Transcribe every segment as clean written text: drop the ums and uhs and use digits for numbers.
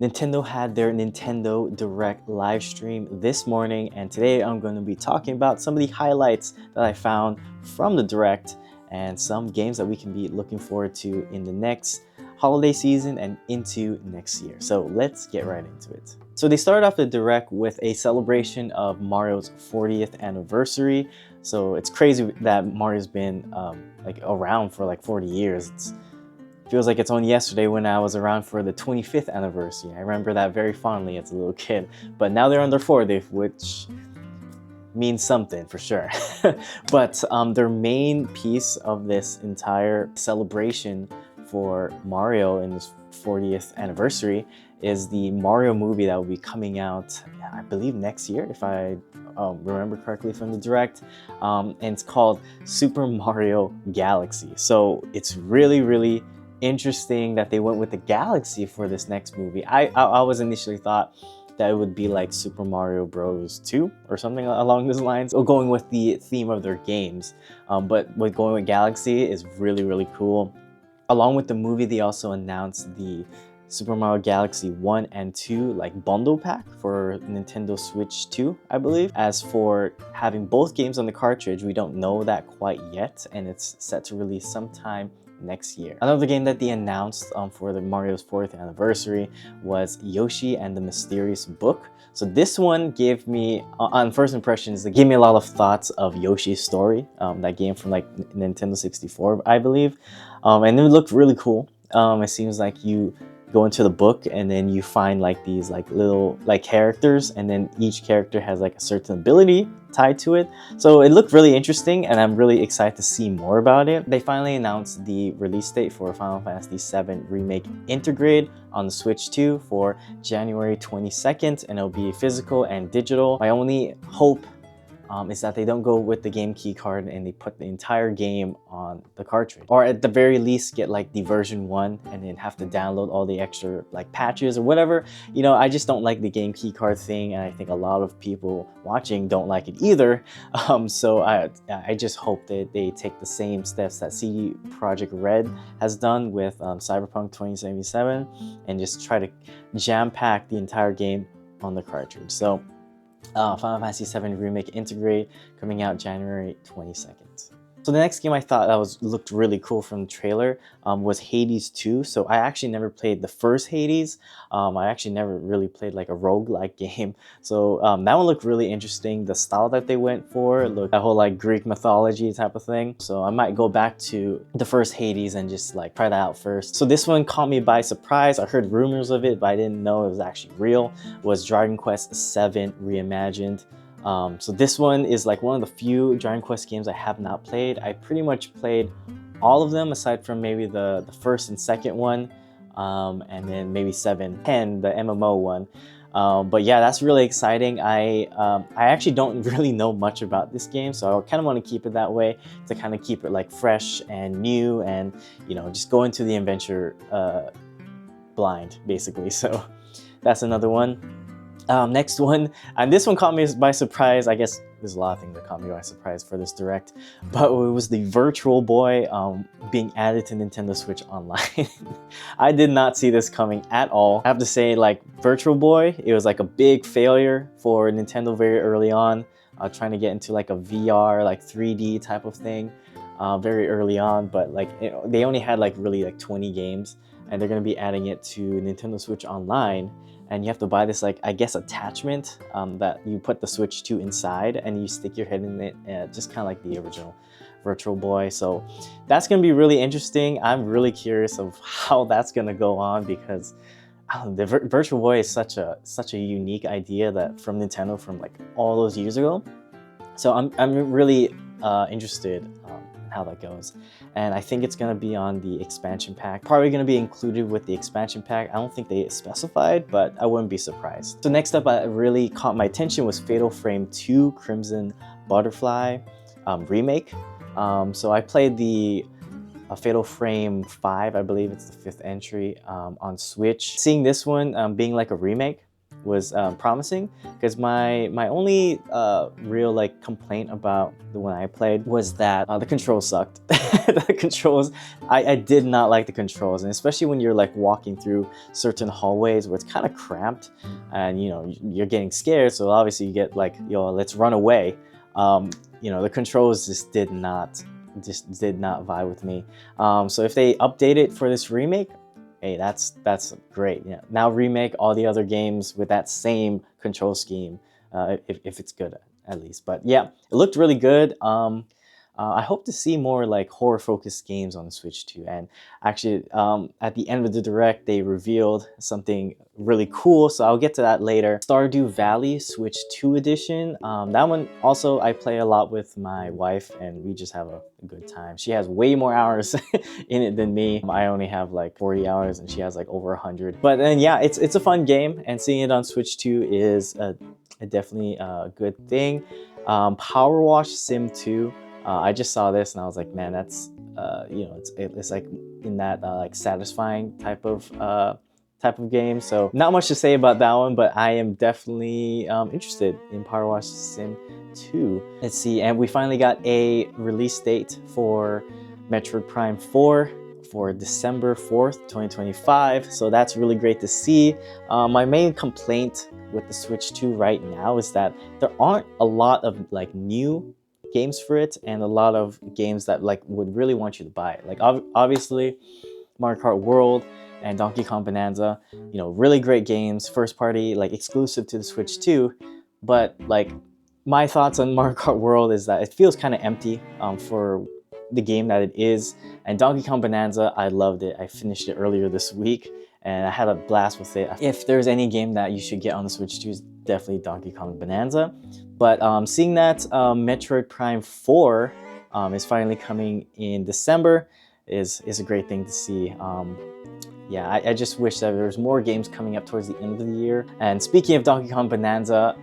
Nintendo had their Nintendo Direct live stream this morning, and today I'm going to be talking about some of the highlights that I found from the Direct and some games that we can be looking forward to in the next holiday season and into next year. So let's get right into it. So they started off the Direct with a celebration of Mario's 40th anniversary. So it's crazy that Mario's been around for like 40 years. Feels like it's only yesterday when I was around for the 25th anniversary. I remember that very fondly as a little kid. But now they're on their 40th, which means something for sure. But their main piece of this entire celebration for Mario in his 40th anniversary is the Mario movie that will be coming out, I believe, next year, if I remember correctly from the Direct. And it's called Super Mario Galaxy. So it's really interesting that they went with the Galaxy for this next movie. I was initially thought that it would be like Super Mario Bros. 2 or something along those lines, or going with the theme of their games. But with going with Galaxy is really cool. Along with the movie, they also announced the Super Mario Galaxy 1 and 2 like bundle pack for Nintendo Switch 2, I believe. As for having both games on the cartridge, we don't know that quite yet, and it's set to release sometime next year. Another game that they announced for the Mario's 4th anniversary was Yoshi and the Mysterious Book. So this one gave me, on first impressions, it gave me a lot of thoughts of Yoshi's Story, that game from like Nintendo 64, I believe. And it looked really cool. It seems like you go into the book and then you find like these like little like characters, and then each character has like a certain ability tied to it. So it looked really interesting, and I'm really excited to see more about it. They finally announced the release date for Final Fantasy VII Remake Intergrade on the Switch 2 for January 22nd, and it'll be physical and digital. My only hope is that they don't go with the game key card and they put the entire game on the cartridge, or at the very least get like the version 1 and then have to download all the extra like patches or whatever. You know, I just don't like the game key card thing, and I think a lot of people watching don't like it either. So I just hope that they take the same steps that CD Projekt Red has done with Cyberpunk 2077 and just try to jam pack the entire game on the cartridge. So Final Fantasy VII Remake Intergrade coming out January 22nd. So the next game I thought that looked really cool from the trailer was Hades 2. So I actually never played the first Hades. I actually never really played like a roguelike game. So that one looked really interesting. The style that they went for, looked that whole like Greek mythology type of thing. So I might go back to the first Hades and just like try that out first. So this one caught me by surprise. I heard rumors of it, but I didn't know it was actually real. It was Dragon Quest VII Reimagined. So this one is like one of the few Dragon Quest games I have not played. I pretty much played all of them aside from maybe the first and second one, and then maybe 7, 10, the MMO one. But yeah, that's really exciting. I actually don't really know much about this game, so I kind of want to keep it that way to kind of keep it like fresh and new, and you know, just go into the adventure blind basically. So that's another one. Next one, and this one caught me by surprise. I guess there's a lot of things that caught me by surprise for this Direct, but it was the Virtual Boy being added to Nintendo Switch Online. I did not see this coming at all. I have to say, like, Virtual Boy, it was like a big failure for Nintendo very early on, trying to get into like a VR, like 3D type of thing very early on, but like they only had like really like 20 games, and they're going to be adding it to Nintendo Switch Online. And you have to buy this, like, I guess, attachment that you put the Switch 2 inside, and you stick your head in it, just kind of like the original Virtual Boy. So that's going to be really interesting. I'm really curious of how that's going to go on, because the Virtual Boy is such a unique idea that from Nintendo from like all those years ago. So I'm really interested how that goes, and I think it's going to be on the expansion pack, probably going to be included with the expansion pack. I don't think they specified, but I wouldn't be surprised. So next up, really caught my attention was Fatal Frame 2 Crimson Butterfly remake. So I played the Fatal Frame 5, I believe it's the 5th entry, on Switch. Seeing this one being like a remake, was promising, because my only real like complaint about the one I played was that the controls sucked. The controls, I did not like the controls, and especially when you're like walking through certain hallways where it's kind of cramped, and you're getting scared, so obviously you get like, let's run away. The controls just did not vibe with me. So if they update it for this remake, hey, that's great. Yeah, now remake all the other games with that same control scheme, if it's good at least. But yeah, it looked really good. I hope to see more like horror-focused games on the Switch too. And actually, at the end of the Direct, they revealed something really cool, so I'll get to that later. Stardew Valley Switch 2 Edition. That one also I play a lot with my wife, and we just have a good time. She has way more hours in it than me. I only have like 40 hours, and she has like over 100. But then yeah, it's a fun game, and seeing it on Switch 2 is definitely a good thing. Power Wash Sim 2. I just saw this and I was like, man, that's it's like in that like satisfying type of game. So not much to say about that one, but I am definitely interested in Power Wash Sim 2. Let's see, and we finally got a release date for Metroid Prime 4 for December 4th, 2025. So that's really great to see. My main complaint with the Switch 2 right now is that there aren't a lot of like new games for it, and a lot of games that like would really want you to buy it. Like obviously Mario Kart World and Donkey Kong Bonanza, really great games, first party, like exclusive to the Switch 2. But like my thoughts on Mario Kart World is that it feels kind of empty for the game that it is. And Donkey Kong Bonanza, I loved it. I finished it earlier this week and I had a blast with it. If there's any game that you should get on the Switch 2, it's definitely Donkey Kong Bonanza. But seeing that Metroid Prime 4 is finally coming in December is a great thing to see. Yeah, I just wish that there was more games coming up towards the end of the year. And speaking of Donkey Kong Bonanza,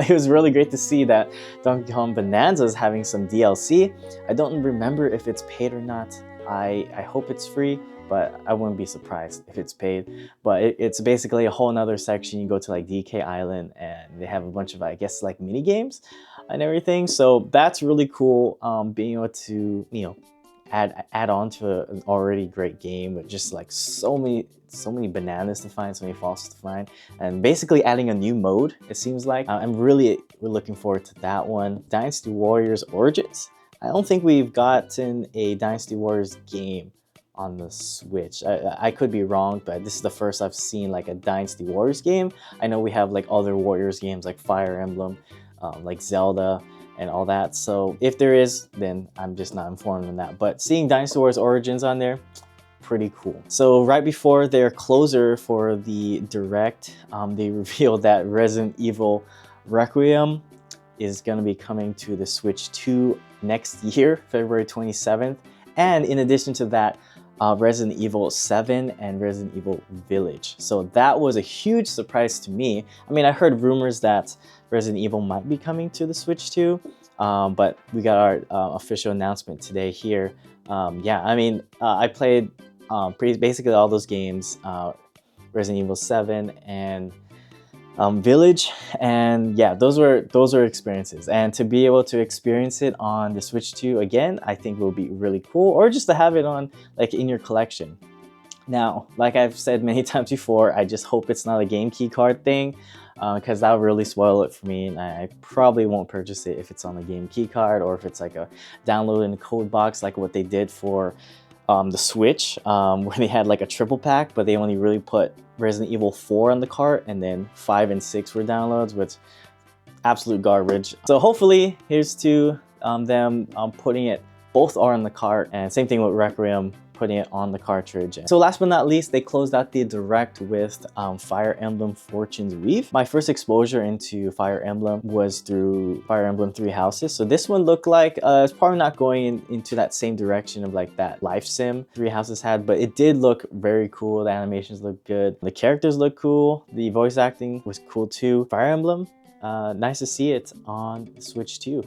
it was really great to see that Donkey Kong Bonanza is having some DLC. I don't remember if it's paid or not. I hope it's free, but I wouldn't be surprised if it's paid. But it's basically a whole nother section. You go to like DK Island and they have a bunch of, I guess, like mini games and everything. So that's really cool, being able to, add on to an already great game with just like so many bananas to find, so many fossils to find, and basically adding a new mode, it seems like. I'm really looking forward to that one. Dynasty Warriors Origins. I don't think we've gotten a Dynasty Warriors game on the Switch. I could be wrong, but this is the first I've seen like a Dynasty Warriors game. I know we have like other Warriors games like Fire Emblem, like Zelda, and all that. So if there is, then I'm just not informed on that. But seeing Dynasty Warriors Origins on there, pretty cool. So right before their closer for the Direct, they revealed that Resident Evil Requiem is going to be coming to the Switch 2 next year, February 27th. And in addition to that, Resident Evil 7 and Resident Evil Village. So that was a huge surprise to me. I mean, I heard rumors that Resident Evil might be coming to the Switch 2, but we got our official announcement today here. Yeah, I mean, I played basically all those games, Resident Evil 7 and Village, and yeah, those were experiences, and to be able to experience it on the Switch 2 again, I think will be really cool, or just to have it on like in your collection. Now, like I've said many times before, I just hope it's not a game key card thing, because that would really spoil it for me, and I probably won't purchase it if it's on a game key card, or if it's like a download in a code box like what they did for the Switch, where they had like a triple pack, but they only really put Resident Evil 4 on the cart, and then 5 and 6 were downloads, which absolute garbage. So hopefully here's to them putting it, both are on the cart, and same thing with Requiem, putting it on the cartridge. So last but not least, they closed out the Direct with Fire Emblem Fortune's Weave. My first exposure into Fire Emblem was through Fire Emblem Three Houses. So this one looked like it's probably not going into that same direction of like that life sim Three Houses had, but it did look very cool. The animations looked good. The characters looked cool. The voice acting was cool too. Fire Emblem, nice to see it on Switch 2.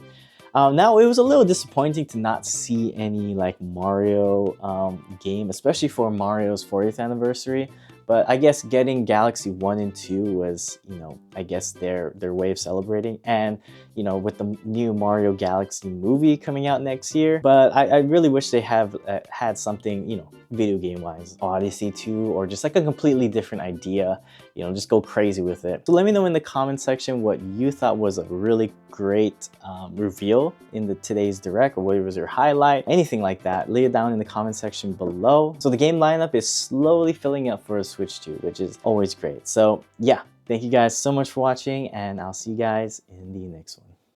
Now, it was a little disappointing to not see any like Mario game, especially for Mario's 40th anniversary. But I guess getting Galaxy 1 and 2 was, you know, I guess their way of celebrating. And, you know, with the new Mario Galaxy movie coming out next year. But I really wish they have had something, you know, video game wise, Odyssey 2, or just like a completely different idea, you know, just go crazy with it. So let me know in the comment section what you thought was a really great reveal in today's Direct, or what was your highlight, anything like that. Lay it down in the comment section below. So the game lineup is slowly filling up for a Switch 2, which is always great. So yeah, thank you guys so much for watching, and I'll see you guys in the next one.